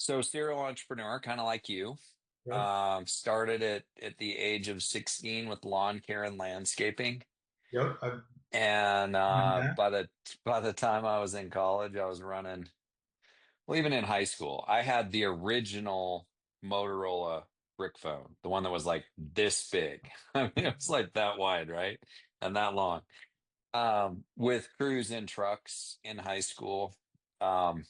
So serial entrepreneur, kind of like you. Yep. Started at the age of 16 with lawn care and landscaping. Yep. I've And done that. by the time I was in college, I was running, well, even in high school, I had the original Motorola brick phone, the one that was like this big. I mean, it was like that wide, right? And that long. With crews in trucks in high school. Um,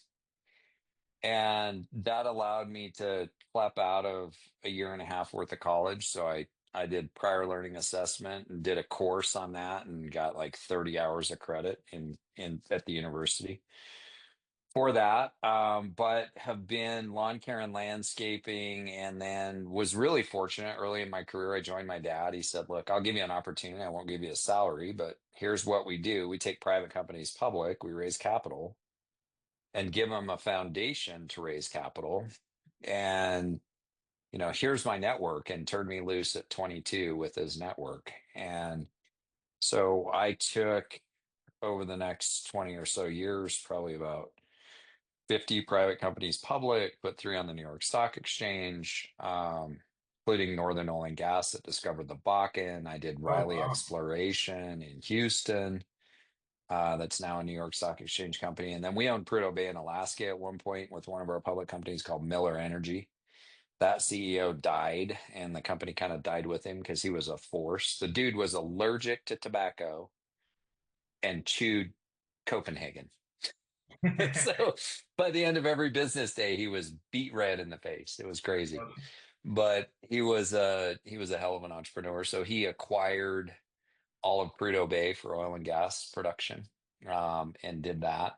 and that allowed me to clap out of a year and a half worth of college. So I did prior learning assessment and did a course on that and got like 30 hours of credit in at the university for that. But have been lawn care and landscaping, and then was really fortunate early in my career. I joined my dad. He said, "Look, I'll give you an opportunity. I won't give you a salary, but here's what we do. We take private companies public, we raise capital." And give them a foundation to raise capital. And, here's my network, and turned me loose at 22 with his network. And so I took over the next 20 or so years, probably about 50 private companies public, put three on the New York Stock Exchange, including Northern Oil and Gas that discovered the Bakken. I did Oh, Riley wow. Exploration in Houston. That's now a New York Stock Exchange company. And then we owned Prudhoe Bay in Alaska at one point with one of our public companies called Miller Energy. That CEO died, and the company kind of died with him because he was a force. The dude was allergic to tobacco and chewed Copenhagen. So by the end of every business day, he was beat red in the face. It was crazy. Yep. But he was a hell of an entrepreneur. So he acquired all of Prudhoe Bay for oil and gas production, and did that.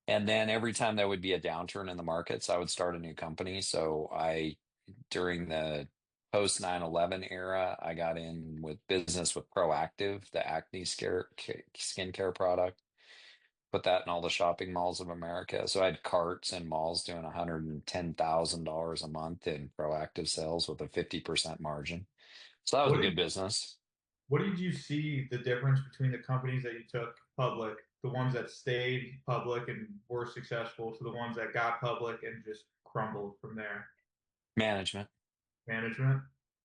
And then every time there would be a downturn in the markets, I would start a new company. So during the post 9/11 era, I got in with business with Proactive, the acne skincare product. Put that in all the shopping malls of America. So I had carts in malls doing $110,000 a month in Proactive sales with a 50% margin. So that was What a good did business. what did you see the difference between the companies that you took public, the ones that stayed public and were successful, to the ones that got public and just crumbled from there? Management, Management.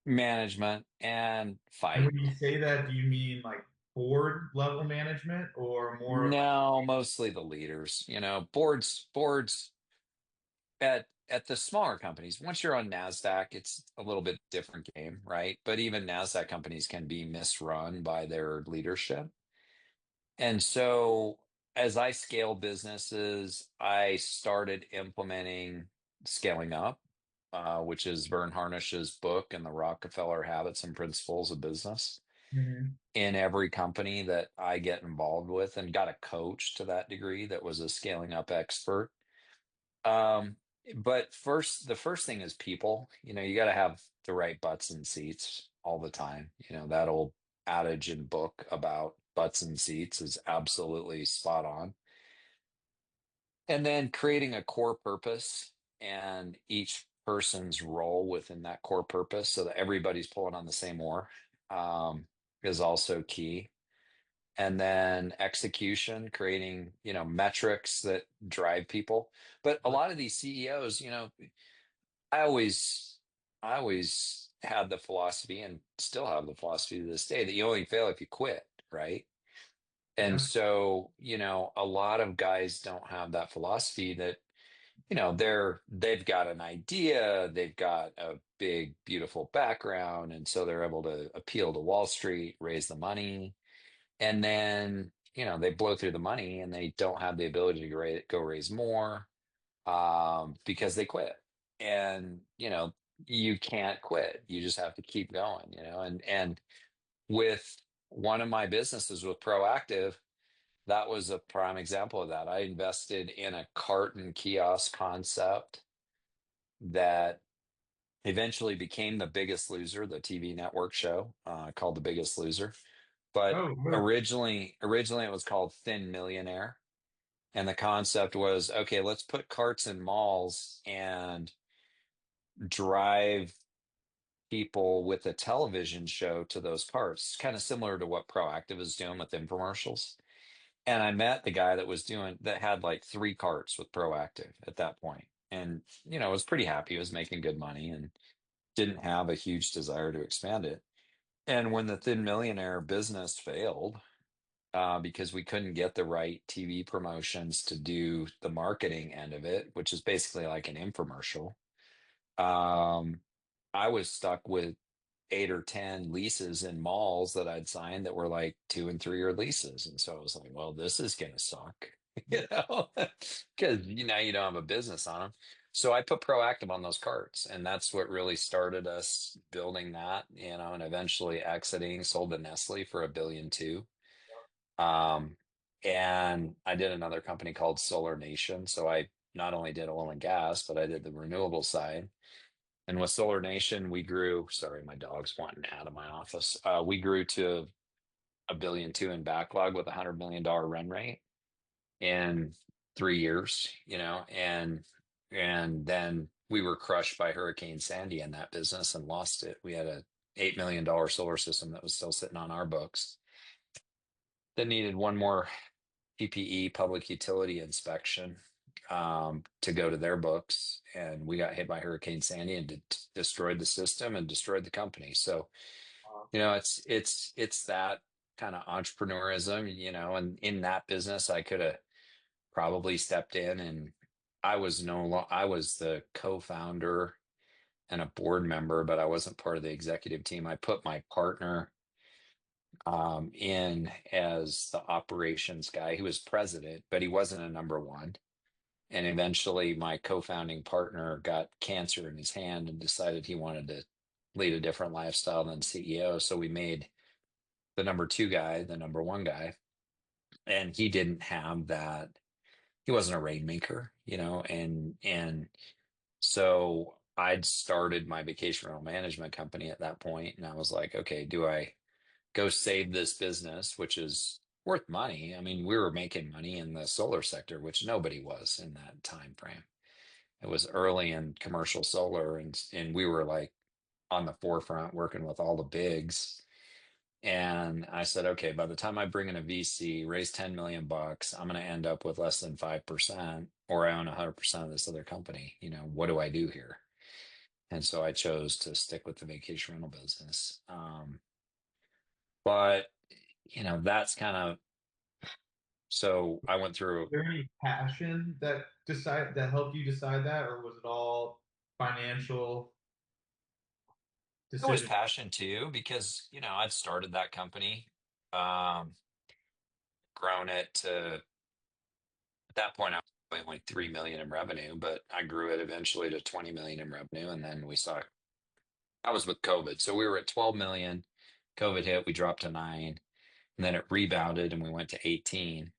management, and And fight. when you say that, do you mean like board level management or more of like, No, mostly the leaders. Boards at the smaller companies. Once you're on NASDAQ, it's a little bit different game, right? But even NASDAQ companies can be misrun by their leadership. And so as I scale businesses, I started implementing scaling up, which is Vern Harnish's book and the Rockefeller Habits and Principles of Business, Mhm. in every company that I get involved with, and got a coach to that degree that was a scaling up expert. Um, but the first thing is people. You got to have the right butts and seats all the time. That old adage and book about butts and seats is absolutely spot on. And then creating a core purpose and each person's role within that core purpose so that everybody's pulling on the same oar, is also key. And then execution, creating, metrics that drive people. But a lot of these CEOs, I always, I always had the philosophy, and still have the philosophy to this day, that you only fail if you quit, right? And Yeah. so, a lot of guys don't have that philosophy, that, they've got an idea, they've got a big, beautiful background, and so they're able to appeal to Wall Street, raise the money, and then, they blow through the money and they don't have the ability to go raise more, because they quit. And, you can't quit. You just have to keep going, and with one of my businesses with Proactive, that was a prime example of that. I invested in a cart and kiosk concept that eventually became The Biggest Loser, the TV network show, called The Biggest Loser. But Oh, really? originally it was called Thin Millionaire. And the concept was, okay, let's put carts in malls and drive people with a television show to those carts, kind of similar to what Proactive is doing with infomercials. And I met the guy that had like three carts with Proactive at that point. and was pretty happy. It was making good money and didn't have a huge desire to expand it. And when the Thin Millionaire business failed, because we couldn't get the right TV promotions to do the marketing end of it, which is basically like an infomercial. Um, I was stuck with 8 or 10 leases in malls that I'd signed that were like 2 and 3 year leases. And so I was like, well, this is going to suck, because you don't have a business on them. So I put proactive on those carts, and that's what really started us building that, and eventually exiting, sold to Nestle for 1.2 billion. Um, and I did another company called Solar Nation. So I not only did oil and gas, but I did the renewable side. And with Solar Nation, we grew. Sorry, my dog's wanting out of my office. We grew to 1.2 billion in backlog with $100 million run rate in 3 years. And then we were crushed by Hurricane Sandy in that business and lost it. We had a $8 million solar system that was still sitting on our books that needed one more PPE, public utility inspection, to go to their books. And we got hit by Hurricane Sandy and destroyed the system and destroyed the company. So, it's that kind of entrepreneurism, and in that business, I could have probably stepped in, and I was the co-founder and a board member, but I wasn't part of the executive team. I put my partner in as the operations guy. He was president, but he wasn't a number one. And eventually, my co-founding partner got cancer in his hand and decided he wanted to lead a different lifestyle than CEO. So we made the number two guy the number one guy, and he didn't have that. He wasn't a rainmaker, and so I'd started my vacation rental management company at that point, and I was like, okay, do I go save this business, which is worth money? I mean, we were making money in the solar sector, which nobody was in that time frame. It was early in commercial solar, and we were like on the forefront working with all the bigs. And I said, okay, by the time I bring in a VC, raise 10 million bucks, I'm going to end up with less than 5%, or I own 100% of this other company. What do I do here? And so I chose to stick with the vacation rental business. But that's kind of, so I went through. there any passion that helped you decide that, or was it all financial It was decision? passion too, because I'd started that company, um, grown it to, at that point I was doing like 3 million in revenue, but I grew it eventually to 20 million in revenue. And then I was with COVID. So we were at 12 million. COVID hit, we dropped to 9, and then it rebounded and we went to 18.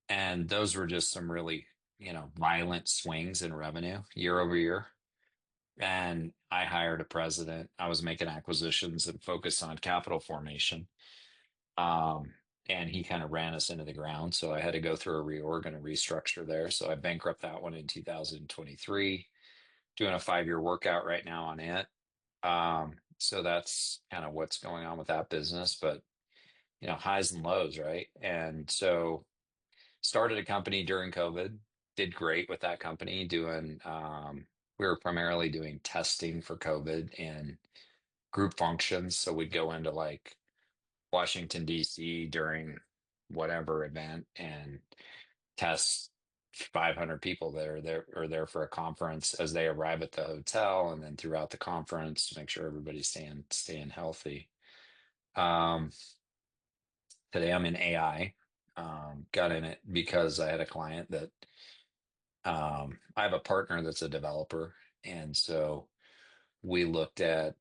And those were just some really, violent swings in revenue year over year. And I hired a president. I was making acquisitions and focused on capital formation. Um, and he kind of ran us into the ground. So I had to go through a reorg and a restructure there. So I bankrupt that one in 2023, doing a 5 year workout right now on it. So that's kind of what's going on with that business, but highs and lows, right? And so started a company during COVID, did great with that company doing, we were primarily doing testing for COVID and group functions. So we'd go into like Washington, D.C. during whatever event and test 500 people that are there for a conference as they arrive at the hotel, and then throughout the conference to make sure everybody's staying healthy. Um, Today I'm in AI. Got in it because I had a client that, I have a partner that's a developer, and so we looked at,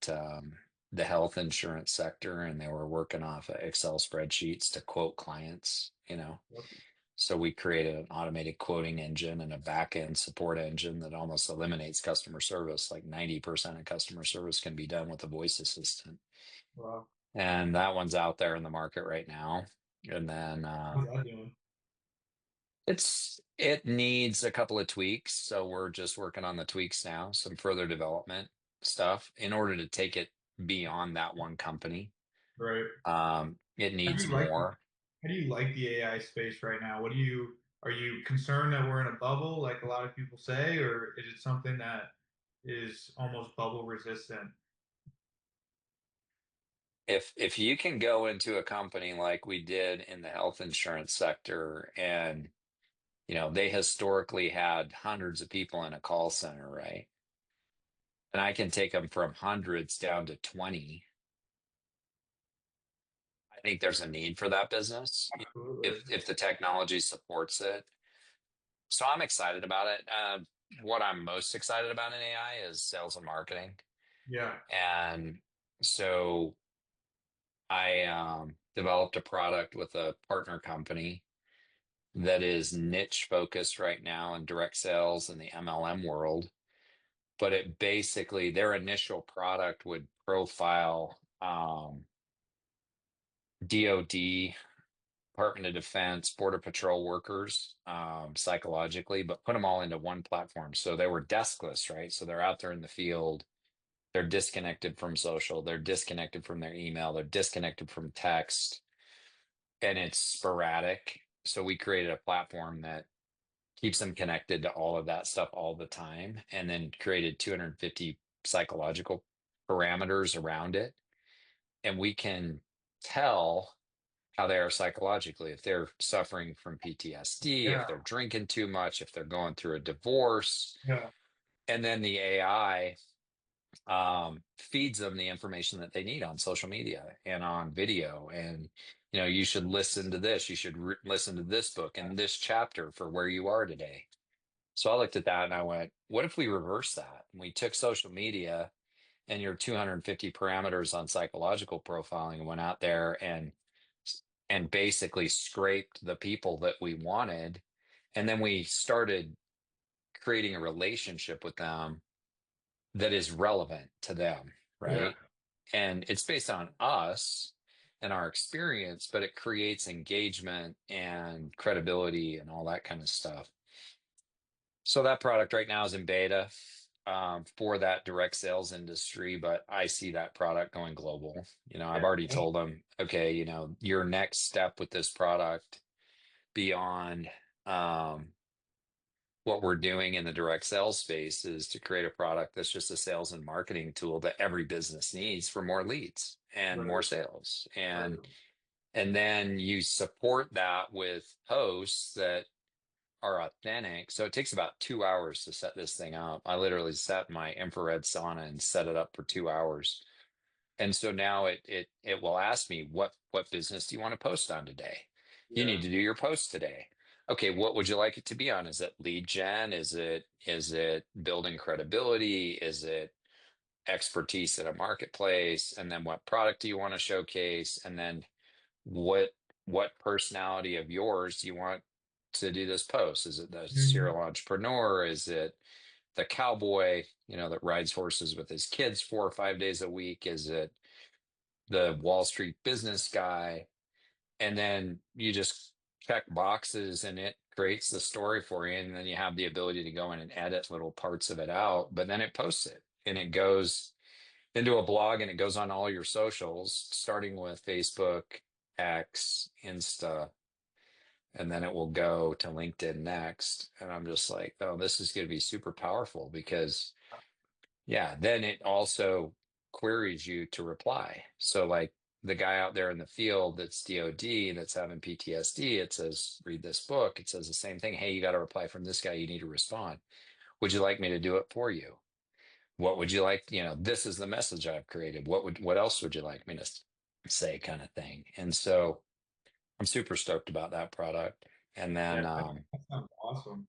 the health insurance sector, and they were working off of Excel spreadsheets to quote clients. So we created an automated quoting engine and a back end support engine that almost eliminates customer service. Like 90% of customer service can be done with a voice assistant. Wow. And that one's out there in the market right now. And then, How's that doing? it needs a couple of tweaks. So we're just working on the tweaks now, some further development stuff in order to take it beyond that one company. Right. It How do needs you like more. how do you like the AI space right now? What do you Are you concerned that we're in a bubble, like a lot of people say, or is it something that is almost bubble resistant? If you can go into a company like we did in the health insurance sector, and they historically had hundreds of people in a call center, right? And I can take them from hundreds down to 20. I think there's a need for that business Absolutely. if the technology supports it. So I'm excited about it. What I'm most excited about in AI is sales and marketing. Yeah. And so I developed a product with a partner company that is niche focused right now in direct sales in the MLM world. But it basically, their initial product would profile DoD, Department of Defense, Border Patrol workers psychologically, but put them all into one platform. So they were deskless, right? So they're out there in the field. They're disconnected from social. They're disconnected from their email. They're disconnected from text, and it's sporadic. So we created a platform that keeps them connected to all of that stuff all the time, and then created 250 psychological parameters around it. And we can tell how they are psychologically, if they're suffering from PTSD, if Yeah. they're drinking too much, if they're going through a divorce. Yeah. And then the AI feeds them the information that they need on social media and on video. And, you should listen to this. You should listen to this book and this chapter for where you are today. So I looked at that and I went, what if we reverse that? And we took social media and your 250 parameters on psychological profiling and went out there and basically scraped the people that we wanted. And then we started creating a relationship with them that is relevant to them, Yeah. right? And it's based on us and our experience, but it creates engagement and credibility and all that kind of stuff. So that product right now is in beta for that direct sales industry, but I see that product going global. I've already Yeah. told them, okay, your next step with this product beyond what we're doing in the direct sales space is to create a product that's just a sales and marketing tool that every business needs for more leads and more Right. sales. Right. And then you support that with posts that are authentic. So it takes about 2 hours to set this thing up. I literally set my infrared sauna and set it up for 2 hours. And so now it will ask me, what business do you want to post on today? You Yeah. need to do your post today. Okay, what would you like it to be on? Is it lead gen? Is it building credibility? Is it expertise in a marketplace? And then what product do you want to showcase? And then what what personality of yours do you want to do this post? Is it the Mhm. serial entrepreneur? Is it the cowboy, that rides horses with his kids 4 or 5 days a week? Is it the Wall Street business guy? And then you just check boxes and it creates the story for you. And then you have the ability to go in and edit little parts of it out, but then it posts it and it goes into a blog and it goes on all your socials, starting with Facebook, X, Insta, and then it will go to LinkedIn next. And I'm just like, oh, this is going to be super powerful because yeah, then it also queries you to reply. So, like the guy out there in the field that's DOD that's having PTSD, it says, read this book. It says the same thing. Hey, you got to reply from this guy. You need to respond. Would you like me to do it for you? What would you like? This is the message I've created. What else would you like me to say, kind of thing? And so I'm super stoked about that product. And Yeah. then, That sounds awesome.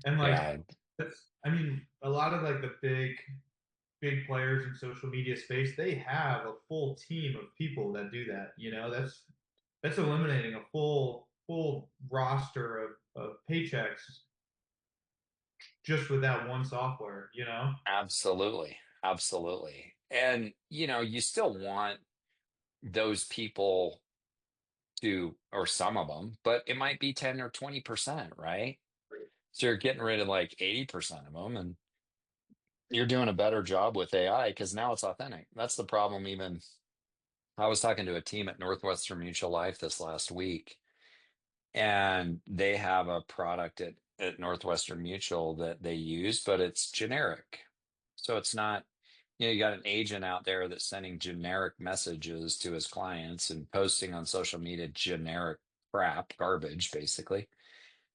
And like yeah, that's, I mean, a lot of like the big players in social media space, they have a full team of people that do that. That's eliminating a full roster of paychecks just with that one software. absolutely. Absolutely. And, you still want those people to, or some of them, but it might be 10 or 20%, right? So you're getting rid of like 80% of them and you're doing a better job with AI because now it's authentic. That's the problem. Even I was talking to a team at Northwestern Mutual Life this last week, And they have a product at Northwestern Mutual that they use, but it's generic. So it's not, you got an agent out there that's sending generic messages to his clients and posting on social media generic crap, garbage, basically.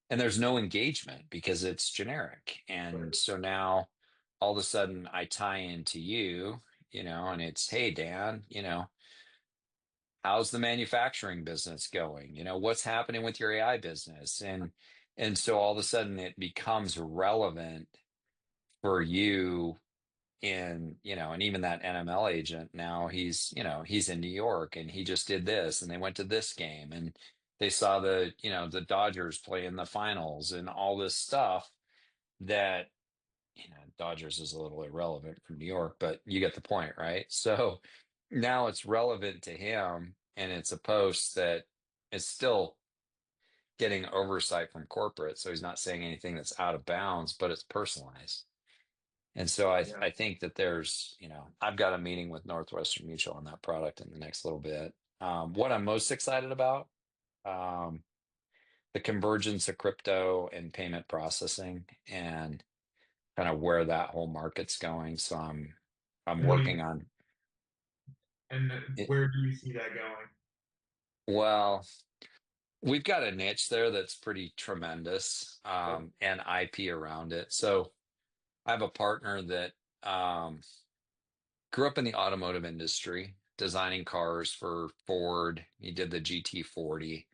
And there's no engagement because it's generic. And Right. so now all of a sudden I tie into you, and it's, hey, Dan, how's the manufacturing business going? What's happening with your AI business? And so all of a sudden it becomes relevant for you and even that NML agent now he's in New York and he just did this and they went to this game and they saw the Dodgers play in the finals and all this stuff that Dodgers is a little irrelevant from New York, but you get the point, right? So now it's relevant to him, and it's a post that is still getting oversight from corporate. So he's not saying anything that's out of bounds, but it's personalized. And so Yeah. I think that I've got a meeting with Northwestern Mutual on that product in the next little bit. What I'm most excited about, um, the convergence of crypto and payment processing, and kind of where that whole market's going. So I'm And what do you working on and it. where do you see that going? Well, we've got a niche there that's pretty tremendous, Yep. and IP around it. So I have a partner that um, grew up in the automotive industry, designing cars for Ford. He did the GT40,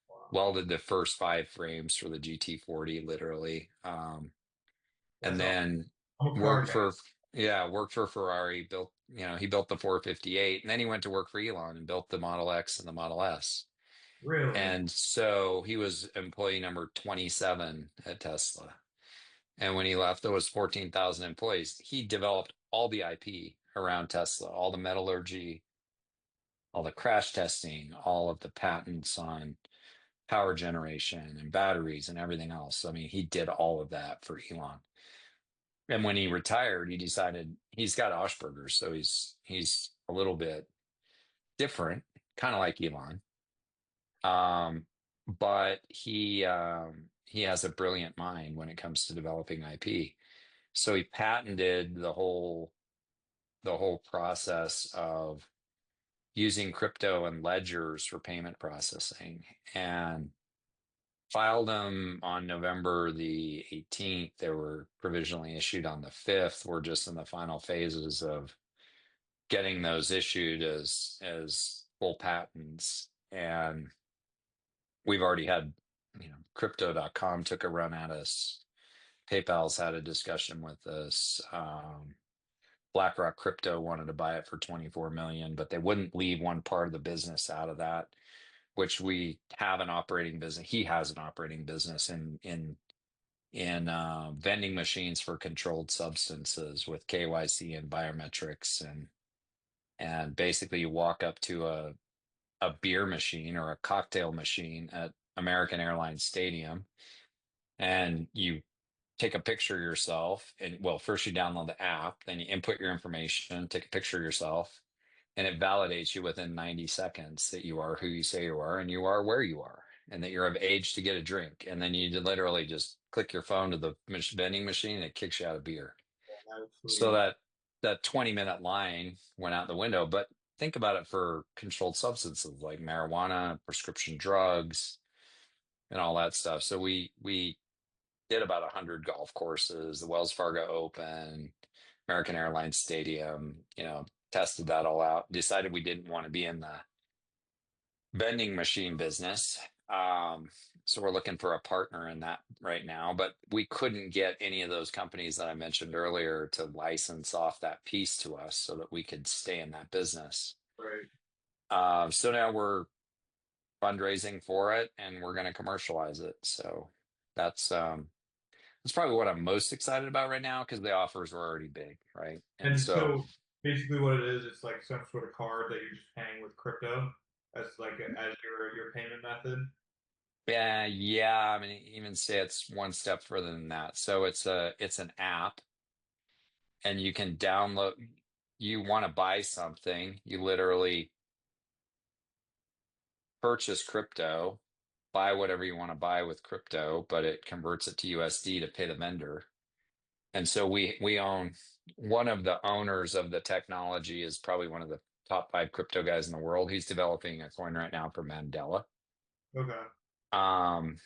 Wow. welded the first five frames for the GT40, literally. And That's awesome. then I'm a car worked guy. for worked for Ferrari, he built the 458, and then he went to work for Elon and built the Model X and the Model S. Really? And so he was employee number 27 at Tesla. And when he left, there was 14,000 employees. He developed all the IP around Tesla, all the metallurgy, all the crash testing, all of the patents on power generation and batteries and everything else. I mean, he did all of that for Elon. And when he retired, he decided he's got Asperger's, so he's a little bit different, kind of like Elon. Um, but he has a brilliant mind when it comes to developing IP. So he patented the whole process of using crypto and ledgers for payment processing and filed them on November the 18th. They were provisionally issued on the 5th. We're just in the final phases of getting those issued as full patents. And we've already had, crypto.com took a run at us. PayPal's had a discussion with us. BlackRock Crypto wanted to buy it for 24 million, but they wouldn't leave one part of the business out of that, which we have an operating business. He has an operating business in vending machines for controlled substances with KYC and biometrics, and basically you walk up to a beer machine or a cocktail machine at American Airlines Stadium, and you take a picture of yourself. And well, first you download the app, then you input your information, take a picture of yourself, and it validates you within 90 seconds that you are who you say you are and you are where you are and that you're of age to get a drink. And then you literally just click your phone to the vending machine and it kicks you out a beer. That's So sweet. that 20-minute line went out the window. But think about it for controlled substances like marijuana, prescription drugs, and all that stuff. So we did about 100 golf courses, the Wells Fargo Open, American Airlines Stadium, tested that all out, decided we didn't want to be in the vending machine business. So we're looking for a partner in that right now, but we couldn't get any of those companies that I mentioned earlier to license off that piece to us so that we could stay in that business. Right. So now we're fundraising for it and we're going to commercialize it. So that's that's probably what I'm most excited about right now because the offers were already big, right? And And so, so basically what it is, it's like some sort of card that you're just paying with crypto as as your payment method. yeah, yeah. I mean, even say it's one step further than that. So it's an app, and you can download. You want to buy something, you literally purchase crypto, buy whatever you want to buy with crypto, but it converts it to USD to pay the vendor. And so we own one of the owners of the technology is probably one of the top five crypto guys in the world. He's developing a coin right now for Mandela. Okay. Um,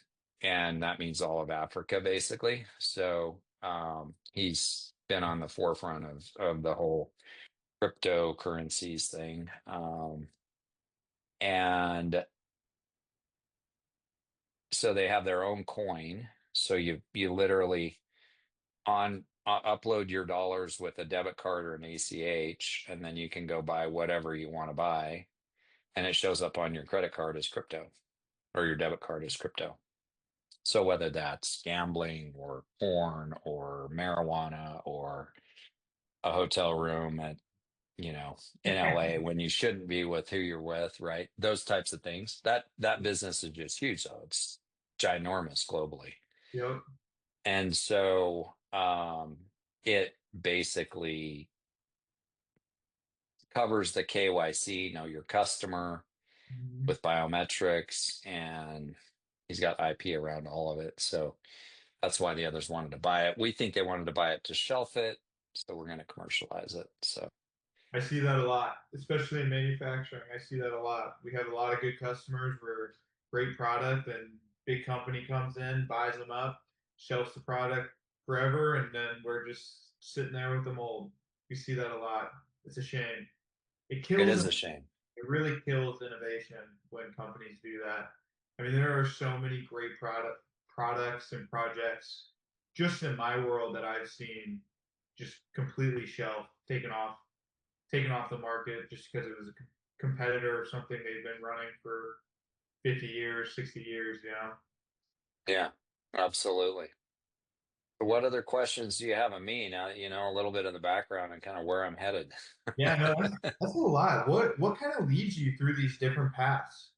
and that means all of Africa, basically. So he's been on the forefront of the whole cryptocurrencies thing. And so they have their own coin. So you literally on upload your dollars with a debit card or an ACH, and then you can go buy whatever you want to buy, and it shows up on your credit card as crypto or your debit card as crypto. So whether that's gambling or porn or marijuana or a hotel room at, in LA when you shouldn't be with who you're with, right? Those types of things. That business is just huge. So it's ginormous globally. Yep. And so it basically covers the KYC, know your customer Mhm. with biometrics, and he's got IP around all of it. So that's why the others wanted to buy it. We think they wanted to buy it to shelf it, so we're going to commercialize it. So I see that a lot, especially in manufacturing. I see that a lot. We have a lot of good customers where great product and big company comes in, buys them up, shelves the product forever, and then we're just sitting there with the mold. We see that a lot. It's a shame. It it kills, is a shame. it really kills innovation when companies do that. I mean, there are so many great products and projects just in my world that I've seen just completely shelved, taken off the market just because it was a competitor or something they've been running for 50 years, 60 years, you know? Yeah, absolutely. What other questions do you have of me now that you know a little bit of the background and kind of where I'm headed? Yeah, no, that's a lot. What kind of leads you through these different paths?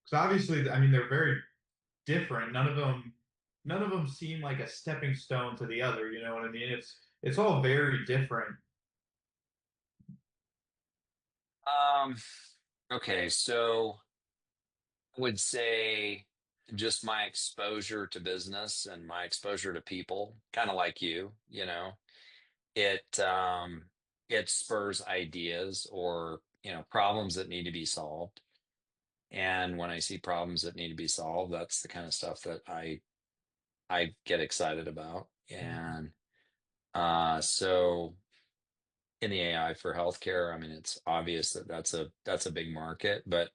Because obviously, I mean, they're very different. None of them seem like a stepping stone to the other, you know what I mean? It's all very different. Um, okay, so I would say just my exposure to business and my exposure to people, kind of like you, it spurs ideas or, problems that need to be solved. And when I see problems that need to be solved, that's the kind of stuff that I get excited about. And so in the AI for healthcare, I mean, it's obvious that that's a big market, but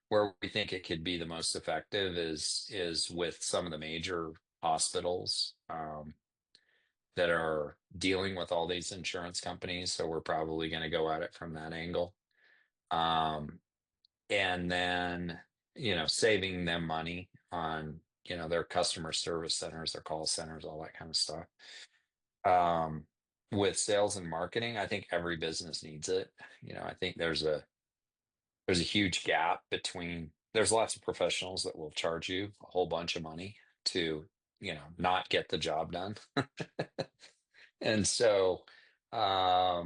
where we think it could be the most effective is with some of the major hospitals that are dealing with all these insurance companies. So we're probably going to go at it from that angle. Um, and then, saving them money on, their customer service centers, their call centers, all that kind of stuff. Um, with sales and marketing, I think every business needs it. I think there's a huge gap between there's lots of professionals that will charge you a whole bunch of money to, not get the job done. And so I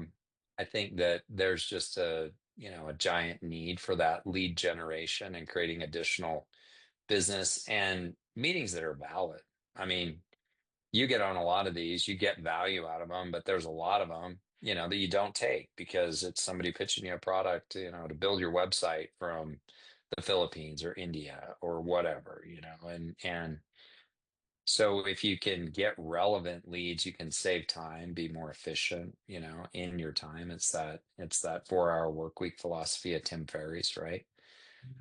think that there's just a giant need for that lead generation and creating additional business and meetings that are valid. I mean, you get on a lot of these, you get value out of them, but there's a lot of them, that you don't take because it's somebody pitching you a product, to build your website from the Philippines or India or whatever, and so if you can get relevant leads, you can save time, be more efficient, in your time. It's that 4-hour work week philosophy of Tim Ferriss, right?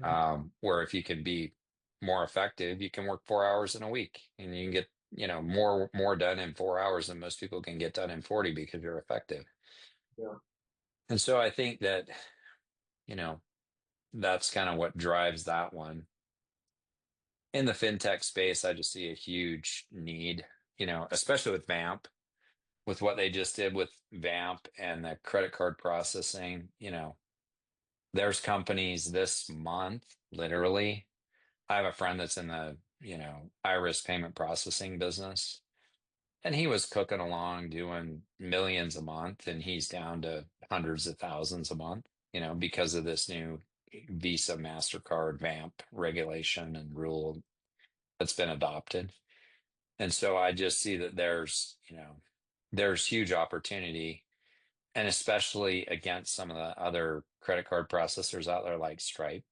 Mhm. Where if you can be more effective, you can work 4 hours in a week and you can get, more done in 4 hours than most people can get done in 40 because you're effective. Yeah. And so I think that, you know, that's kind of what drives that one. In the fintech space, I just see a huge need, especially with Vamp, with what they just did with Vamp and the credit card processing, there's companies this month, literally. I have a friend that's in the, iris payment processing business, and he was cooking along doing millions a month, and he's down to hundreds of thousands a month, because of this new. Visa, MasterCard, VAMP regulation and rule that's been adopted. And so I just see that there's huge opportunity, and especially against some of the other credit card processors out there like Stripe.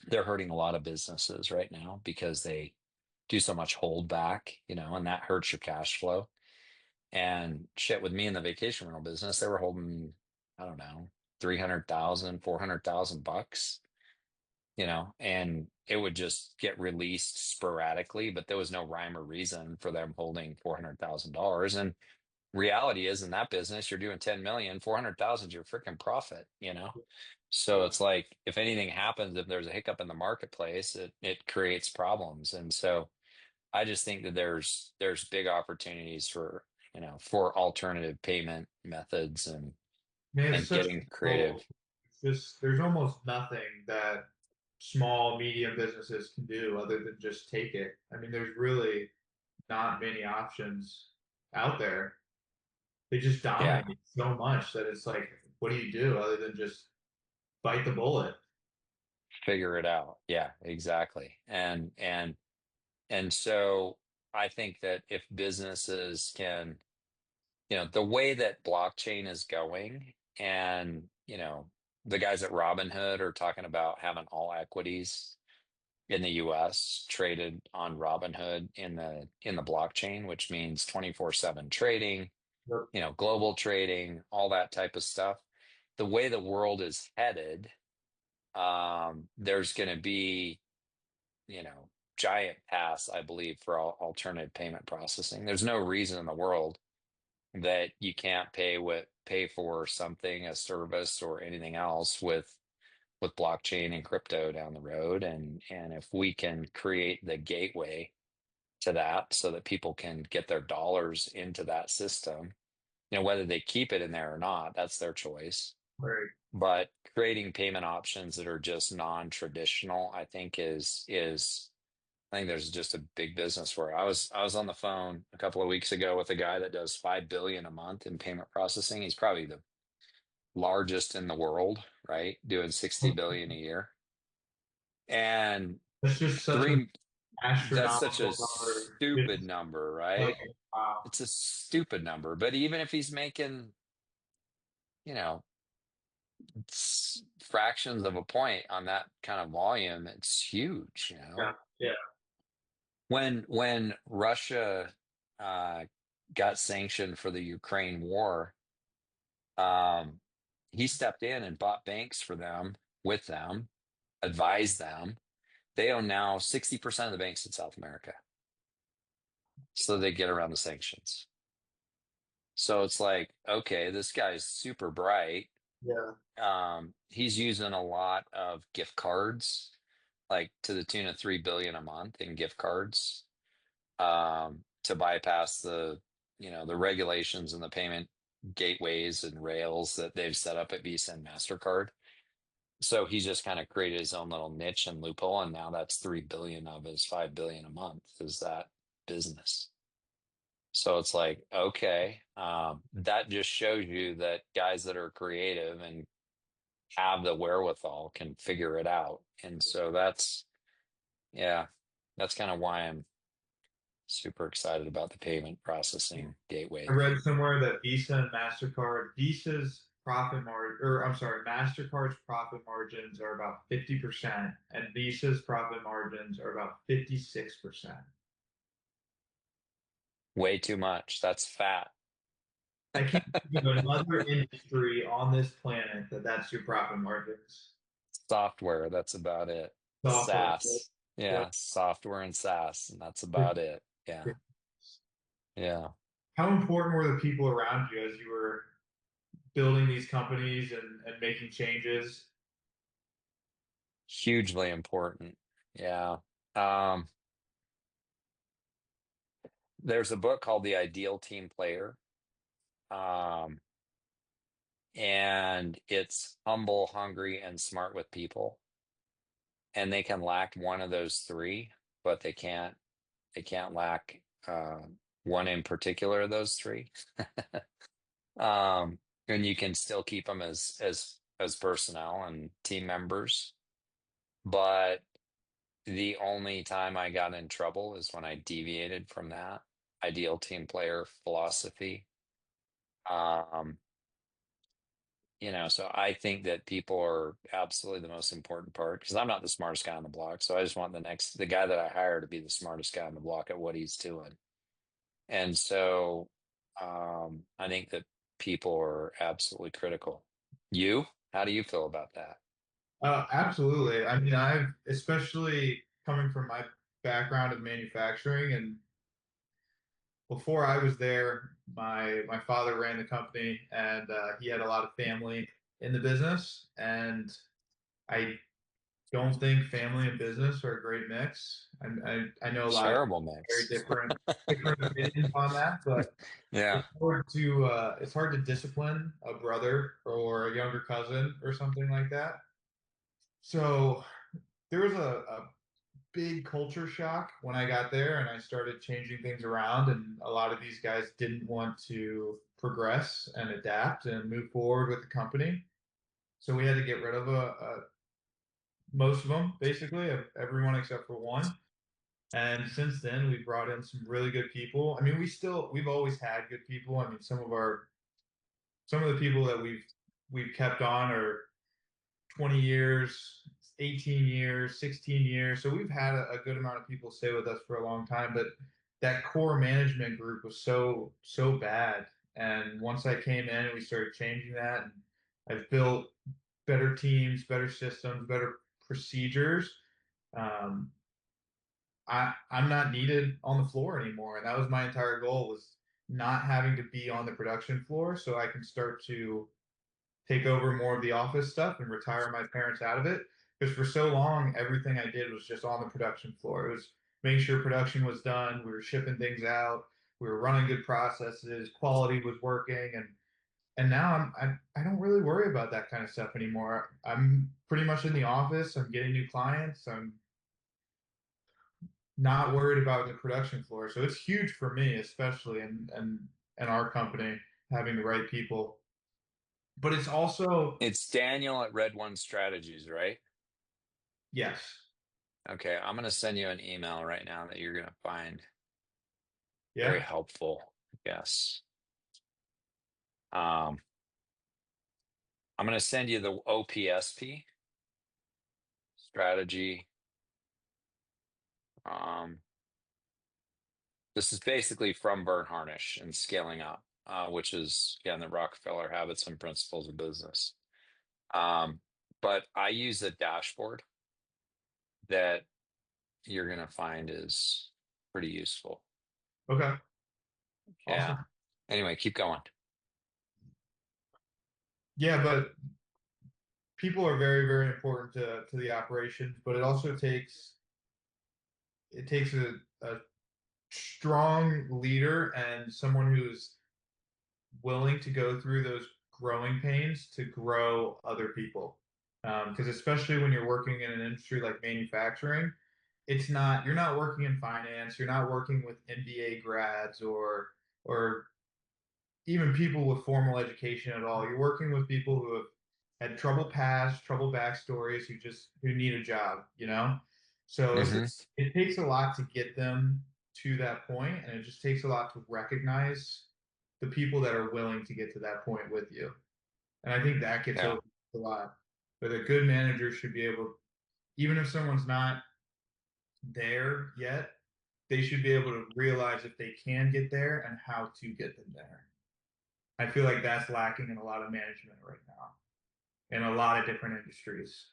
They're hurting a lot of businesses right now because they do so much holdback, and that hurts your cash flow. And shit, with me in the vacation rental business, they were holding, I don't know, 300,000, 400,000 bucks, and it would just get released sporadically, but there was no rhyme or reason for them holding $400,000. And reality is in that business, you're doing 10 million, 400,000 is your freaking profit. So Yeah. it's like if anything happens, if there's a hiccup in the marketplace, it creates problems. And so I just think that there's big opportunities for alternative payment methods Man, it's and such getting control. creative. It's just there's almost nothing that small, medium businesses can do other than just take it. I mean, there's really not many options out there. They just Yeah, dominate so much that it's like, what do you do other than just bite the bullet? figure it out. Yeah, exactly. And so I think that if businesses can, the way that blockchain is going, and the guys at Robinhood are talking about having all equities in the US traded on Robinhood in the blockchain, which means 24/7 trading, Yep. global trading, all that type of stuff. The way the world is headed, there's going to be, giant paths, I believe, for alternative payment processing. There's no reason in the world that you can't pay for something, a service or anything else with blockchain and crypto down the road. And if we can create the gateway to that so that people can get their dollars into that system, whether they keep it in there or not, that's their choice. Right. But creating payment options that are just non-traditional, I think there's just a big business for it. I was on the phone a couple of weeks ago with a guy that does 5 billion a month in payment processing. He's probably the largest in the world, right? Doing 60 billion a year. And It's just such an three, that's such a astronomical number. stupid It's number, like, right? wow. It's a stupid number. But even if he's making, you know, fractions of a point on that kind of volume, it's huge. Yeah. Yeah. When Russia uh, got sanctioned for the Ukraine war, um, he stepped in and bought banks for them, with them, advised them. They own now 60% of the banks in South America, so they get around the sanctions. So it's like, okay, this guy's super bright. Yeah. He's using a lot of gift cards, like to the tune of 3 billion a month in gift cards, to bypass the regulations and the payment gateways and rails that they've set up at Visa and MasterCard. So he's just kind of created his own little niche and loophole, and now that's 3 billion of his 5 billion a month is that business. So it's like, okay, that just shows you that guys that are creative and have the wherewithal can figure it out. And so yeah, that's kind of why I'm super excited about the payment processing I gateway. read somewhere that Visa and MasterCard, Visa's profit margin, or I'm sorry, MasterCard's profit margins are about 50%, and Visa's profit margins are about 56%. Way too much. That's fat. I can't think of another industry on this planet that's your profit margins. Software, that's about it. Software. SaaS. Yep. Yeah, software and SaaS, and that's about it. Yeah. Yeah. How important were the people around you as you were building these companies and making changes? Hugely important. Yeah. Um, there's a book called The Ideal Team Player. Um, and it's humble, hungry, and smart with people. And they can lack one of those three, but they can't lack one in particular of those three. And you can still keep them as personnel and team members. But the only time I got in trouble is when I deviated from that ideal team player philosophy. Um, so I think that people are absolutely the most important part because I'm not the smartest guy on the block. So I just want the guy that I hire to be the smartest guy on the block at what he's doing. And so I think that people are absolutely critical. You, how do you feel about that? Absolutely. I mean, I've especially coming from my background of manufacturing, and before I was there, my father ran the company, and he had a lot of family in the business, and I don't think family and business are a great mix. I know a lot of Terrible very mix. different opinions on that, but Yeah, it's hard to discipline a brother or a younger cousin or something like that. So there was a big culture shock when I got there and I started changing things around, and a lot of these guys didn't want to progress and adapt and move forward with the company. So we had to get rid of most of them, basically, of everyone except for one. And since then, we brought in some really good people. I mean, we've always had good people. I mean, some of the people that we've kept on are 20 years, 18 years, 16 years. So we've had a good amount of people stay with us for a long time, but that core management group was so bad. And once I came in, we started changing that, and I've built better teams, better systems, better procedures. Um, I'm not needed on the floor anymore. And that was my entire goal, was not having to be on the production floor so I can start to take over more of the office stuff and retire my parents out of it. Because for so long, everything I did was just on the production floor. It was making sure production was done. We were shipping things out. We were running good processes. Quality was working. And now I don't really worry about that kind of stuff anymore. I'm pretty much in the office. I'm getting new clients. I'm not worried about the production floor. So it's huge for me, especially and our company having the right people. But it's also, it's Daniel at Red One Strategies, right? yes. Okay, I'm going to send you an email right now that you're going to find very Yeah. helpful. Yes. Um, I'm going to send you the OPSP strategy. Um, this is basically from Burn Harnish and scaling up, which is again the Rockefeller habits and principles of business. Um, but I use a dashboard that you're going to find is pretty useful. Okay. Yeah. Awesome. Anyway, keep going. Yeah, but people are very, very important to the operations, but it takes a strong leader and someone who's willing to go through those growing pains to grow other people. Because especially when you're working in an industry like manufacturing, you're not working in finance, you're not working with MBA grads or even people with formal education at all. You're working with people who have had trouble past, trouble backstories, who need a job, you know? So Hmm. it takes a lot to get them to that point, and it just takes a lot to recognize the people that are willing to get to that point with you. And I think that gets Yeah. over a lot. But a good manager should be able, even if someone's not there yet, they should be able to realize if they can get there and how to get them there. I feel like that's lacking in a lot of management right now in a lot of different industries.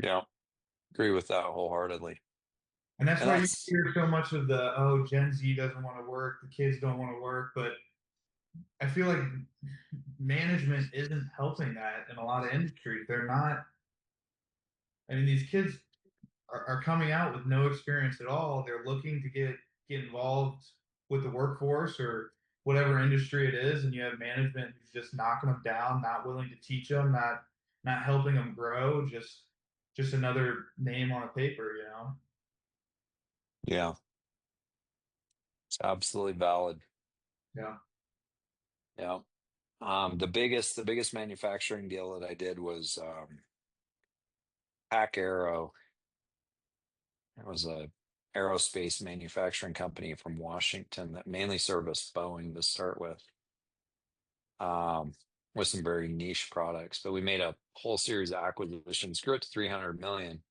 Yeah. Agree with that wholeheartedly. And that's And why you that's hear so much of the, oh, Gen Z doesn't want to work, the kids don't want to work. But I feel like management isn't helping that in a lot of industries. They're not, I mean, these kids are coming out with no experience at all. They're looking to get involved with the workforce or whatever industry it is, and you have management who's just knocking them down, not willing to teach them, not helping them grow, just another name on a paper, you know? yeah, it's absolutely valid. Yeah. Yeah. The biggest manufacturing deal that I did was Pac Aero. It was a aerospace manufacturing company from Washington that mainly serviced Boeing to start um, with some very niche products. But we made a whole series of acquisitions, grew it to 300 million.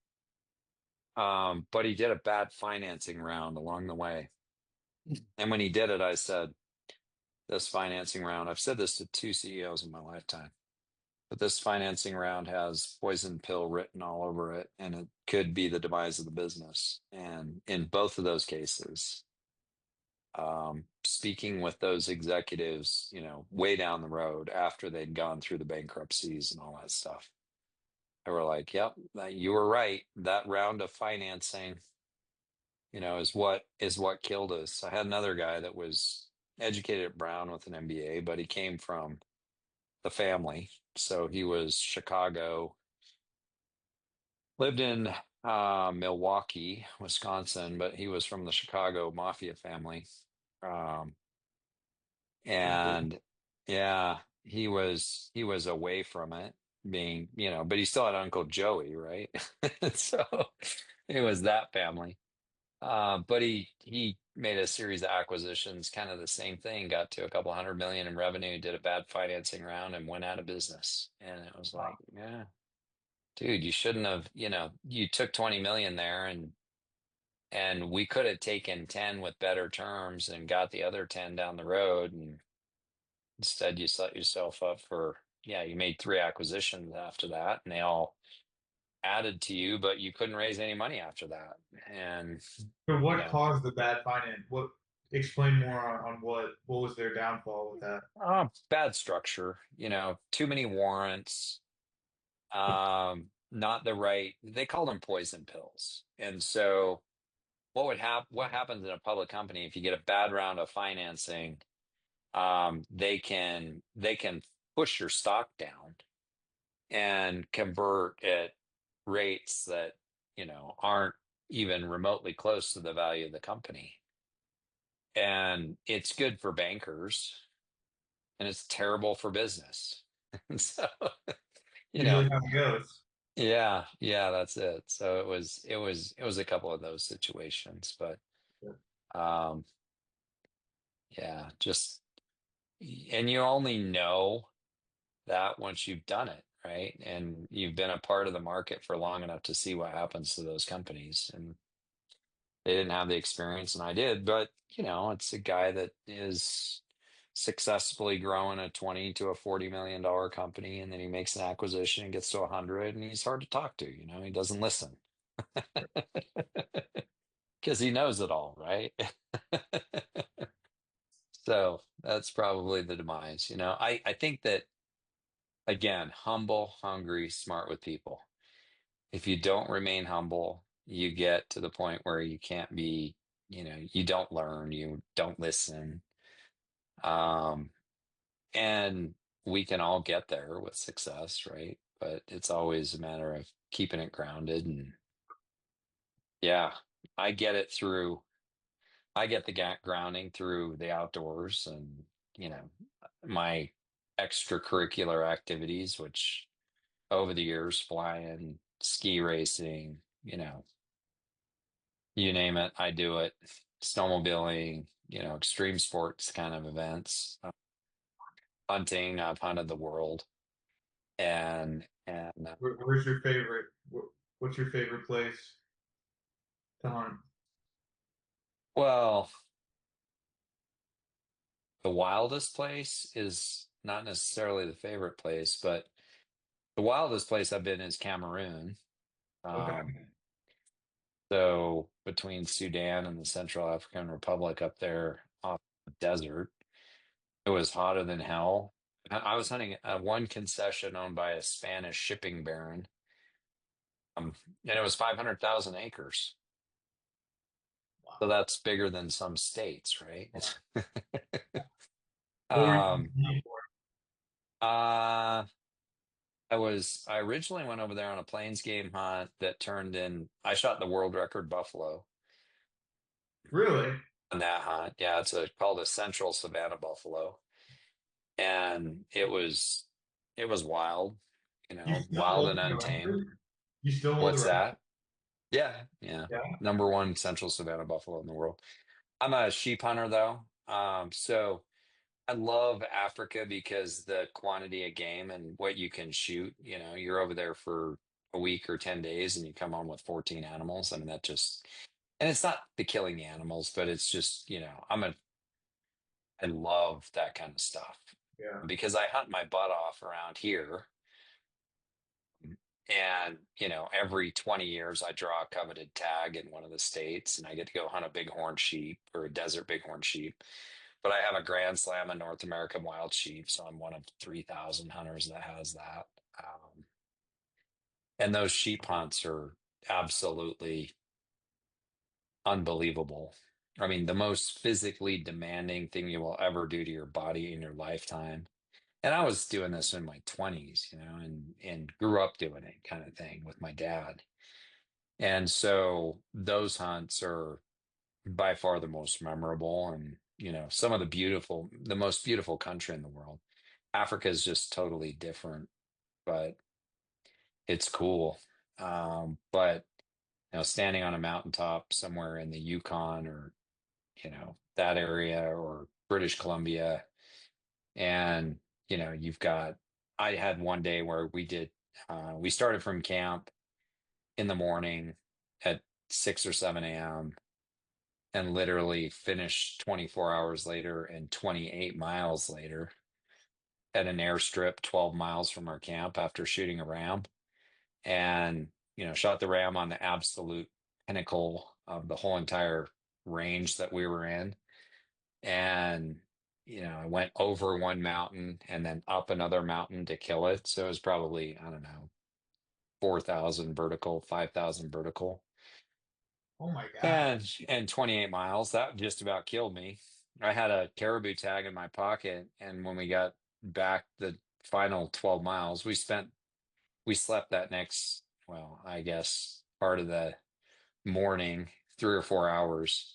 But he did a bad financing round along the way. And when he did it, I said, this financing round, I've said this to two CEOs in my lifetime, but this financing round has poison pill written all over it, and it could be the demise of the business. And in both of those cases, speaking with those executives, way down the road after they'd gone through the bankruptcies and all that stuff, they were like, "Yep, you were right. That round of financing, is what killed us." I had another guy that was educated at Brown with an MBA, but he came from the family. So he was Chicago, lived in Milwaukee, Wisconsin, but he was from the Chicago mafia family. Um, That's cool. and yeah, he was away from it being, but he still had Uncle Joey, right? So it was that family. But he made a series of acquisitions, kind of the same thing, got to a couple 100 million in revenue, did a bad financing round and went out of business. And it was Wow. like, yeah, dude, you shouldn't have, you took 20 million there and we could have taken 10 with better terms and got the other 10 down the road. And instead you set yourself up for, yeah, you made three acquisitions after that and they all added to you, but you couldn't raise any money after that. And, So you what know, caused the bad finance? What explain more on what was their downfall with that? bad structure, too many warrants, not the right, they called them poison pills. And so what happens in a public company if you get a bad round of financing, they can push your stock down and convert at rates that, aren't even remotely close to the value of the company. And it's good for bankers and it's terrible for business. So, you know, Usually how it goes. yeah, yeah, that's it. So it was a couple of those situations, but um yeah, just and you only know that once you've done it, right? And you've been a part of the market for long enough to see what happens to those companies. And they didn't have the experience and I did, but it's a guy that is successfully growing a 20 to a $40 million company, and then he makes an acquisition and gets to 100, and he's hard to talk to, he doesn't listen because he knows it all, right? So that's probably the demise. I think that, again, humble, hungry, smart with people. If you don't remain humble, you get to the point where you can't be, you don't learn, you don't listen. Um, and we can all get there with success, right? But it's always a matter of keeping it grounded. And yeah, I get it through, I get the grounding through the outdoors and, you know, my extracurricular activities, which over the years, flying, ski racing, you name it, I do it. Snowmobiling, extreme sports kind of events, hunting, I've hunted the world. And Where's your favorite? What's your favorite place to hunt? well, the wildest place is not necessarily the favorite place, but the wildest place I've been is Cameroon. Um, Okay. so between Sudan and the Central African Republic up there off the desert, it was hotter than hell. I was hunting one concession owned by a Spanish shipping baron, and it was 500,000 acres. So Wow. that's bigger than some states, right? What were you Um, hunting for? uh, I originally went over there on a plains game hunt that turned in, I shot the world record buffalo Really? on that hunt. Yeah, called a central Savannah buffalo. And it was wild, You shot wild and both of untamed. them? You still mow the What's road? that? Yeah, yeah. Yeah. Number one central Savannah buffalo in the world. I'm a sheep hunter though. So I love Africa because the quantity of game and what you can shoot, you're over there for a week or 10 days and you come home with 14 animals. I mean, that just, and it's not the killing the animals, but it's just, I love that kind of stuff Yeah. because I hunt my butt off around here. And, every 20 years I draw a coveted tag in one of the states and I get to go hunt a bighorn sheep or a desert bighorn sheep. But I have a Grand Slam of North American wild sheep, so I'm one of 3,000 hunters that has that. And those sheep hunts are absolutely unbelievable. I mean, the most physically demanding thing you will ever do to your body in your lifetime. And I was doing this in my 20s, and grew up doing it kind of thing with my dad. And so those hunts are by far the most memorable and, some of the most beautiful country in the world. Africa is just totally different, but it's cool. But standing on a mountaintop somewhere in the Yukon or, that area or British Columbia, and you've got. I had one day where we started from camp in the morning at 6 or 7 a.m. and literally finished 24 hours later and 28 miles later at an airstrip 12 miles from our camp after shooting a ram and shot the ram on the absolute pinnacle of the whole entire range that we were in. And I went over one mountain and then up another mountain to kill it, so it was probably, I don't know, 4,000 vertical, 5,000 vertical, Oh my God. and 28 miles. That just about killed me. I had a caribou tag in my pocket, and when we got back the final 12 miles, we slept that next, well, I guess part of the morning, 3 or 4 hours.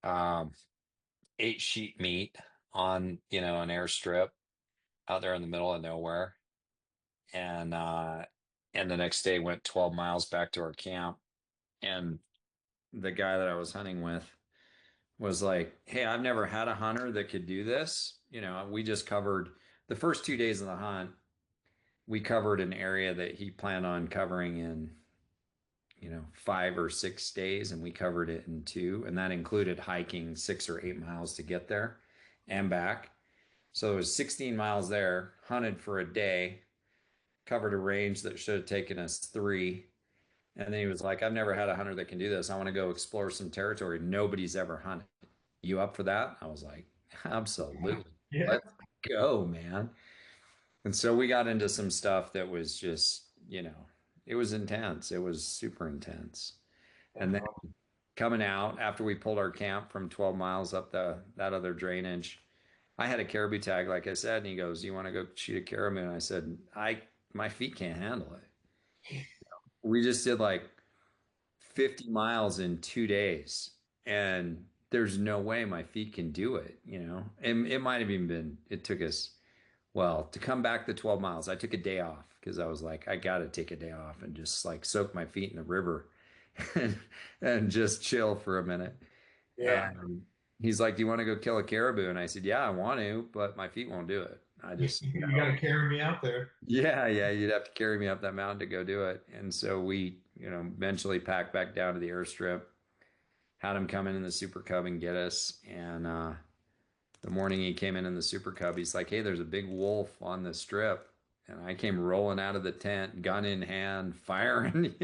Um, ate sheep meat on, an airstrip out there in the middle of nowhere. And the next day went 12 miles back to our camp. And the guy that I was hunting with was like, "Hey, I've never had a hunter that could do this." We just covered the first 2 days of the hunt. We covered an area that he planned on covering in, 5 or 6 days, and we covered it in two. And that included hiking 6 or 8 miles to get there and back. So it was 16 miles there, hunted for a day, covered a range that should have taken us three. And then he was like, "I've never had a hunter that can do this. I want to go explore some territory nobody's ever hunted. You up for that?" I was like, "Absolutely. Yeah. Let's go, man." And so we got into some stuff that was just, it was intense. It was super intense. And That's then awesome. coming out after we pulled our camp from 12 miles up that other drainage, I had a caribou tag, like I said, and he goes, "You want to go shoot a caribou?" And I said, my feet can't handle it. We just did like 50 miles in 2 days, and there's no way my feet can do it. And it might have even been, it took us, well, to come back the 12 miles, I took a day off because I was like, I got to take a day off and just like soak my feet in the river and, and just chill for a minute. Yeah. And he's like, "Do you want to go kill a caribou?" And I said, "Yeah, I want to, but my feet won't do it." I just, You got to carry me out there. yeah, yeah, you'd have to carry me up that mountain to go do it. And so we, eventually packed back down to the airstrip, had him come in the Super Cub and get us. And the morning he came in the Super Cub, he's like, "Hey, there's a big wolf on the strip." And I came rolling out of the tent, gun in hand, firing,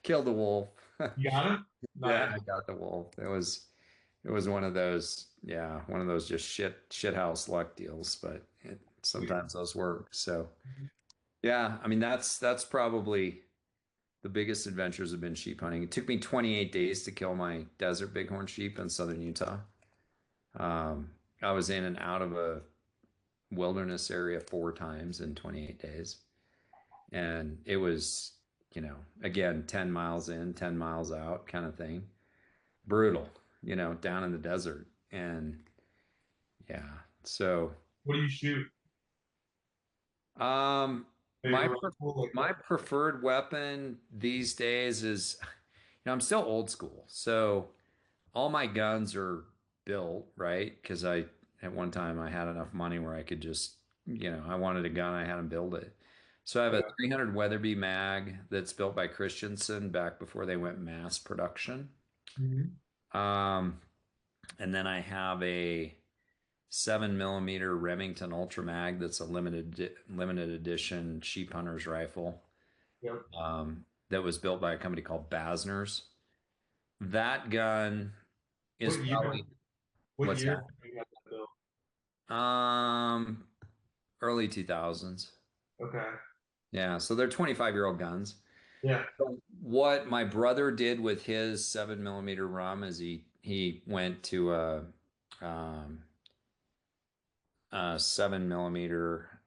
killed the wolf. You got him? Yeah, Nice. I got the wolf. It was one of those, yeah, one of those just shit house luck deals, but Sweet. sometimes those work. So yeah, I mean that's probably the biggest adventures have been sheep hunting. It took me 28 days to kill my desert bighorn sheep in southern Utah. I was in and out of a wilderness area 4 times in 28 days, and it was, again, 10 miles in, 10 miles out kind of thing. Brutal, down in the desert, and yeah, so. What do you shoot? my favorite pre- rifle? Like, my preferred weapon these days is, I'm still old school. So all my guns are built, right? Because at one time I had enough money where I could just, I wanted a gun, I had them build it. So I have a yeah. 300 Weatherby mag that's built by Christensen back before they went mass production. Mhm. Um, and then I have a 7 millimeter Remington Ultra Mag that's a limited edition sheep hunter's rifle Yep. that was built by a company called Basner's. That gun is What year? probably What what's year that? did you have that built? Um, Early 2000s. Okay. Yeah, so they're 25-year-old guns. Yeah. So what my brother did with his 7 millimeter rum is he went to um, a 7 millimeter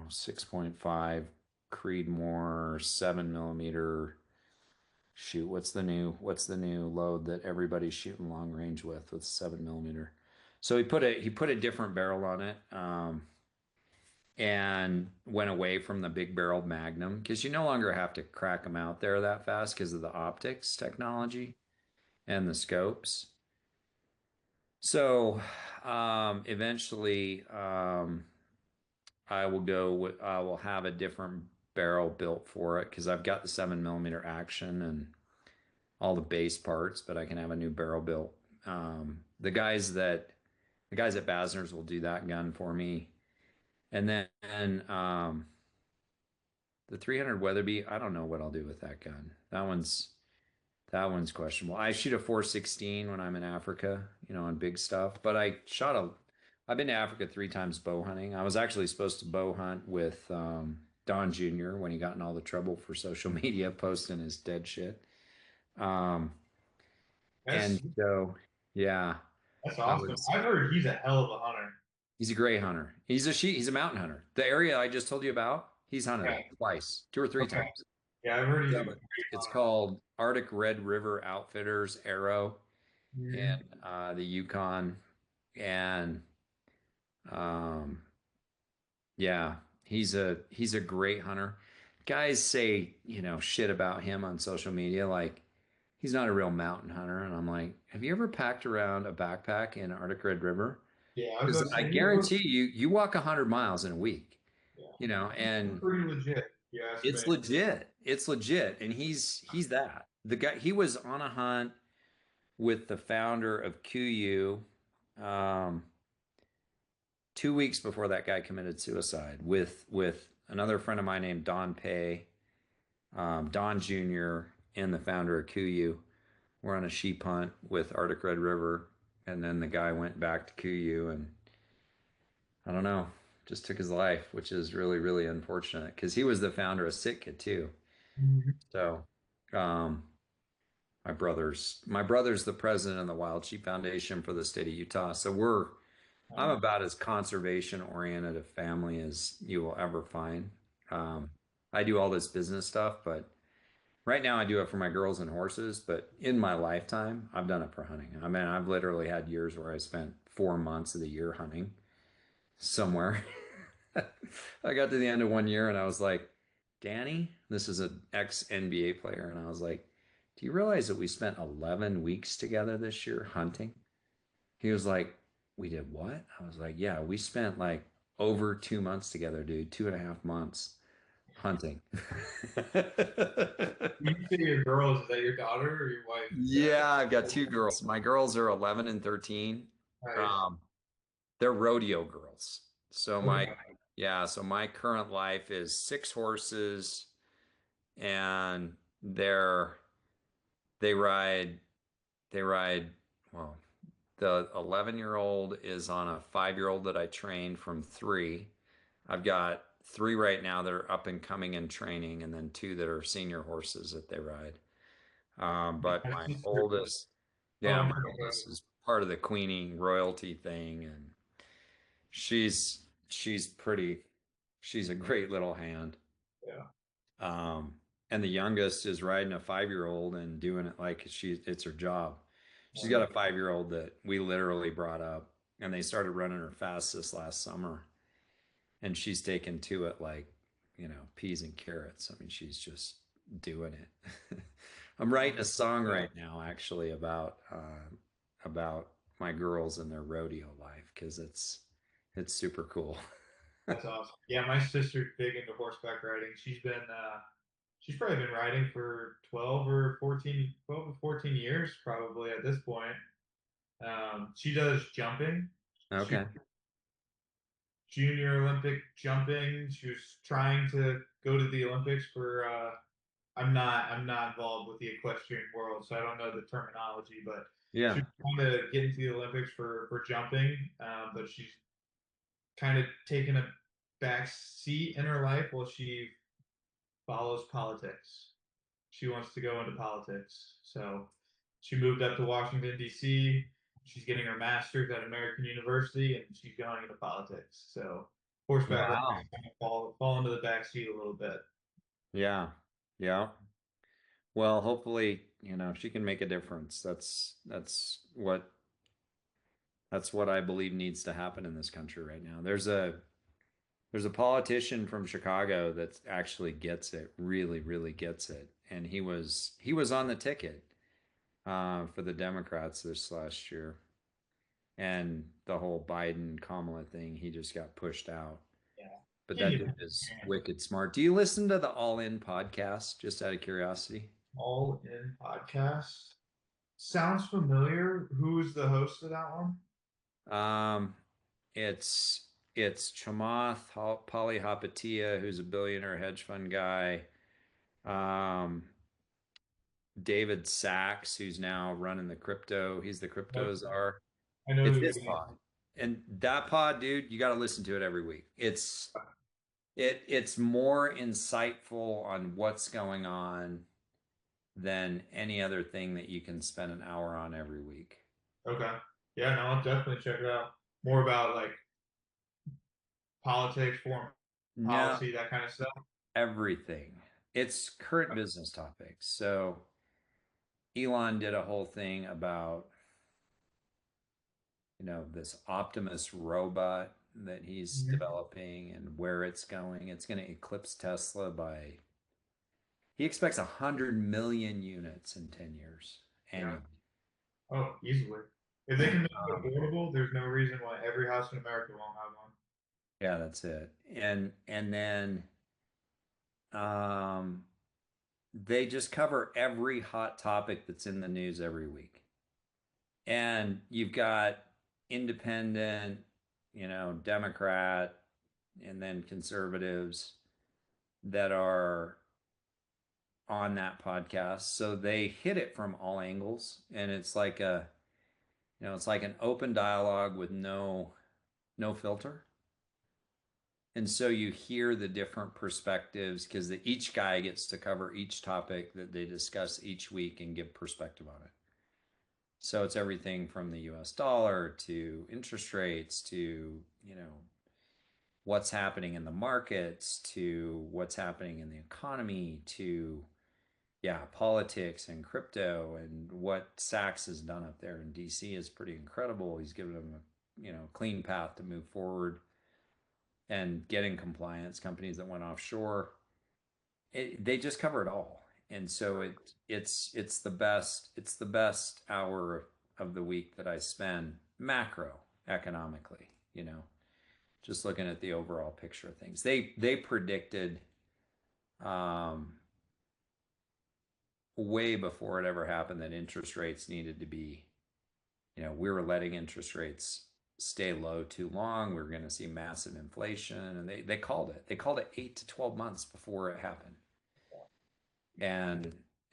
6.5 Creedmoor 7 millimeter. Shoot, what's the new load that everybody's shooting long range with 7 millimeter? So he put a different barrel on it, and went away from the big barreled Magnum because you no longer have to crack them out there that fast because of the optics technology and the scopes. So eventually, I will have a different barrel built for it because I've got the 7 millimeter action and all the base parts, but I can have a new barrel built. The guys at Basner's will do that gun for me. And then the 300 Weatherby, I don't know what I'll do with that gun. That one's questionable. I shoot a 416 when I'm in Africa, on big stuff. But I've been to Africa 3 times bow hunting. I was actually supposed to bow hunt with Don Jr. when he got in all the trouble for social media posting his dead shit. Um, That's and so, yeah, that's I awesome. was. I've heard he's a hell of a hunter. He's a gray hunter. He's a mountain hunter. The area I just told you about, he's hunted Yeah. it twice, 2 or 3 Okay. times. Yeah, I've heard he's a So great it's hunter. called Arctic Red River Outfitters Arrow Mhm. in the Yukon. And um, yeah, he's a great hunter. Guys say, shit about him on social media, like he's not a real mountain hunter. And I'm like, have you ever packed around a backpack in Arctic Red River? Yeah, I was Because about to I say guarantee you walk 100 miles in a week, yeah, and pretty legit. If you ask it's me. legit. It's legit. And he's that. The guy, he was on a hunt with the founder of QU, um, 2 weeks before that guy committed suicide with another friend of mine named Don Pay, Don Jr., and the founder of QU. We're on a sheep hunt with Arctic Red River, and then the guy went back to QU, and I don't know, just took his life, which is really, really unfortunate because he was the founder of Sitka too. Mhm. So, um, my brother's the president of the Wild Sheep Foundation for the state of Utah. So I'm Nice. about as conservation oriented a family as you will ever find. Um, I do all this business stuff, but right now I do it for my girls and horses. But in my lifetime, I've done it for hunting. I mean, I've literally had years where I spent 4 months of the year hunting somewhere. I got to the end of one year and I was like, Danny, this is an ex NBA player. And I was like, do you realize that we spent 11 weeks together this year hunting? He was like, we did what? I was like, yeah, we spent like over 2 months together, dude, 2.5 months hunting. When you say your girls, is that your daughter or your wife? Yeah, I've got two girls. My girls are 11 and 13. Nice. Um, they're rodeo girls. Okay. So my current life is 6 horses, and they ride, they ride, well, the 11-year-old is on a 5-year-old that I trained from 3. I've got 3 right now that are up and coming in training, and then 2 that are senior horses that they ride. But My my sister. oldest, Oh, yeah, I'm my sorry. Go oldest is part of the queening royalty thing, and she's pretty, she's a great little hand. Yeah. And the youngest is riding a 5-year-old and doing it like it's her job. She's Nice. got a 5-year-old that we literally brought up, and they started running her fast this last summer. and she's taken to it like, peas and carrots. I mean, she's just doing it. I'm writing a song Yeah, right now, actually, about my girls and their rodeo life because it's super cool. that's awesome. Yeah, my sister's big into horseback riding. She's probably been riding for 12 or 14 years probably at this point. She does jumping. She Okay. junior Olympic jumping. She was trying to go to the Olympics for I'm not involved with the equestrian world, so I don't know the terminology, but she Yeah. was trying to get into the Olympics for jumping, but she's kind of taken a back seat in her life while she follows politics. She wants to go into politics. So she moved up to Washington, D.C. She's getting her master's at American University and she's going into politics. So horseback riding Wow. kind of fall into the back seat a little bit. Yeah. Yeah. Well, hopefully, she can make a difference. That's what I believe needs to happen in this country right now. There's a politician from Chicago that actually gets it, really, really gets it. And he was on the ticket for the Democrats this last year. And the whole Biden Kamala thing, he just got pushed out. Yeah. But Can't that get dude is wicked smart. Do you listen to the All In podcast, just out of curiosity? all in podcast. Sounds familiar. Who's the host of that one? Um, it's Chamath Palihapitiya, who's a billionaire hedge fund guy. Um, David Sachs, who's now running the crypto. He's the crypto Nope. czar. I know It's who his he is. pod. And that pod, dude, you got to listen to it every week. It's more insightful on what's going on than any other thing that you can spend an hour on every week. Okay. Yeah, no, I'll definitely check it out. More about like politics, foreign No, policy, that kind of stuff. everything. It's current business topics. So Elon did a whole thing about, this Optimus robot that he's Mhm. developing and where it's going. It's going to eclipse Tesla by, he expects 100 million units in 10 years Yeah. annually. Oh, easily. If they can make it Um, affordable, there's no reason why every house in America won't have one. yeah, that's it. And then um, they just cover every hot topic that's in the news every week. And you've got independent, Democrat, and then conservatives that are on that podcast. So they hit it from all angles, and it's like an open dialogue with no filter. And so you hear the different perspectives because each guy gets to cover each topic that they discuss each week and give perspective on it. So it's everything from the US dollar to interest rates to, what's happening in the markets to what's happening in the economy to, yeah, politics and crypto and what Sachs has done up there in DC is pretty incredible. He's given them a, clean path to move forward and getting compliance, companies that went offshore. They just cover it all. And so it's the best hour of the week that I spend macroeconomically, just looking at the overall picture of things. They predicted um, way before it ever happened that interest rates needed to be, we were letting interest rates stay low too long. We were going to see massive inflation, and they called it. They called it 8 to 12 months before it happened. And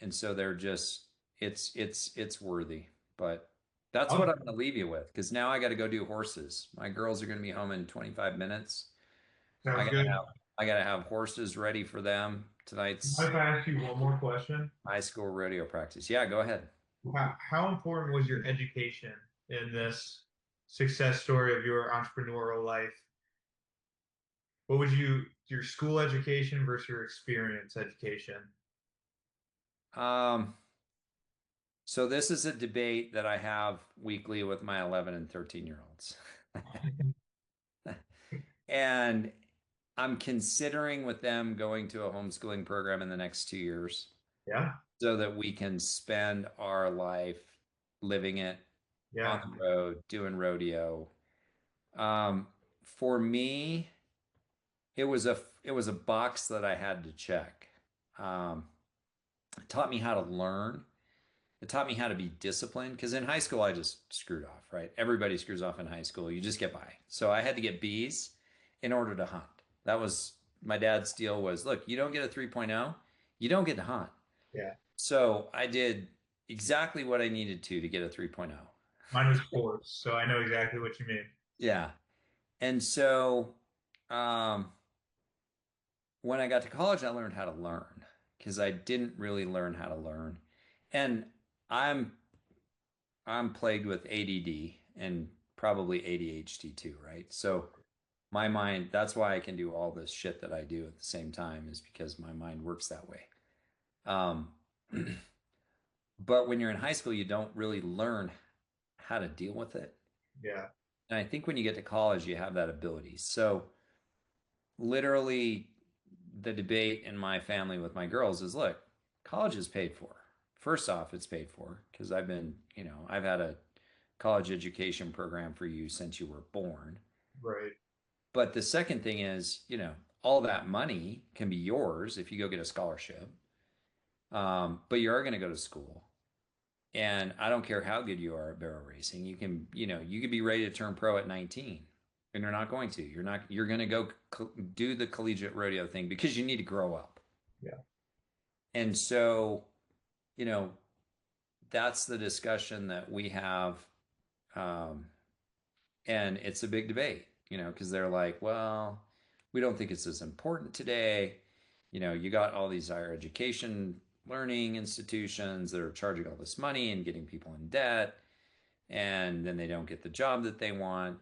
so they're just it's worthy. But that's what Oh, I'm going to leave you with because now I got to go do horses. My girls are going to be home in 25 minutes. I sounds gotta good. have I gotta have horses ready for them. Mind Tonight's if I ask you one more question? high school rodeo practice. Yeah, go ahead. How important was your education in this success story of your entrepreneurial life? What would your school education versus your experience education? Um, so this is a debate that I have weekly with my 11 and 13-year-olds. And I'm considering with them going to a homeschooling program in the next 2 years Yeah. so that we can spend our life living it on Yeah. the road, doing rodeo. For me, it was a box that I had to check. Um, it taught me how to learn. It taught me how to be disciplined because in high school I just screwed off, right? Everybody screws off in high school. You just get by. So I had to get B's in order to hunt. That was my dad's deal was, look, you don't get a 3.0, you don't get to hunt. Yeah. So I did exactly what I needed to get a 3.0. Mine was sports, so I know exactly what you mean. Yeah. And so um, when I got to college, I learned how to learn because I didn't really learn how to learn. And I'm I'm plagued with ADD and probably ADHD too, right? So my mind, that's why I can do all this shit that I do at the same time is because my mind works that way. Um, but when you're in high school, you don't really learn how to deal with it. Yeah. And I think when you get to college, you have that ability. So literally the debate in my family with my girls is, look, college is paid for. First off, it's paid for because I've had a college education program for you since you were born. Right. But the second thing is, all that money can be yours if you go get a scholarship. But you are going to go to school. And I don't care how good you are at barrel racing. You could be ready to turn pro at 19 and you're not going to. You're going to go do the collegiate rodeo thing because you need to grow up. Yeah. And so, you know, that's the discussion that we have. Um, and it's a big debate, because they're like, well, we don't think it's as important today. You got all these higher education learning institutions that are charging all this money and getting people in debt, and then they don't get the job that they want.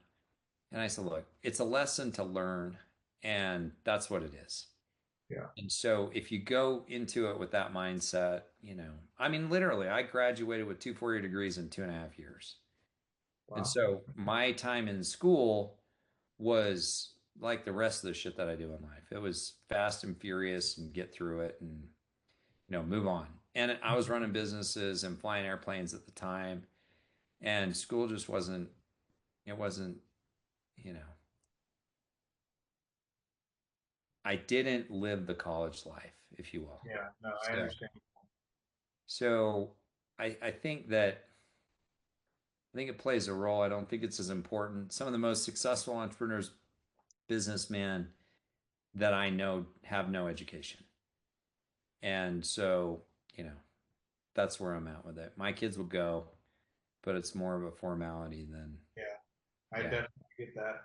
And I said, look, it's a lesson to learn, and that's what it is. Yeah. And so if you go into it with that mindset, I mean, literally, I graduated with 2 4-year degrees in 2.5 years. And Wow. so my time in school was like the rest of the shit that I do in life. It was fast and furious and get through it and, move on. And I was running businesses and flying airplanes at the time, and school just it wasn't, you know, I didn't live the college life, if you will. Yeah. No, I So, understand. so I think it plays a role. I don't think it's as important. Some of the most successful entrepreneurs, businessmen that I know have no education. And so, you know, that's where I'm at with it. My kids will go, but it's more of a formality than, Yeah. I yeah. definitely get that.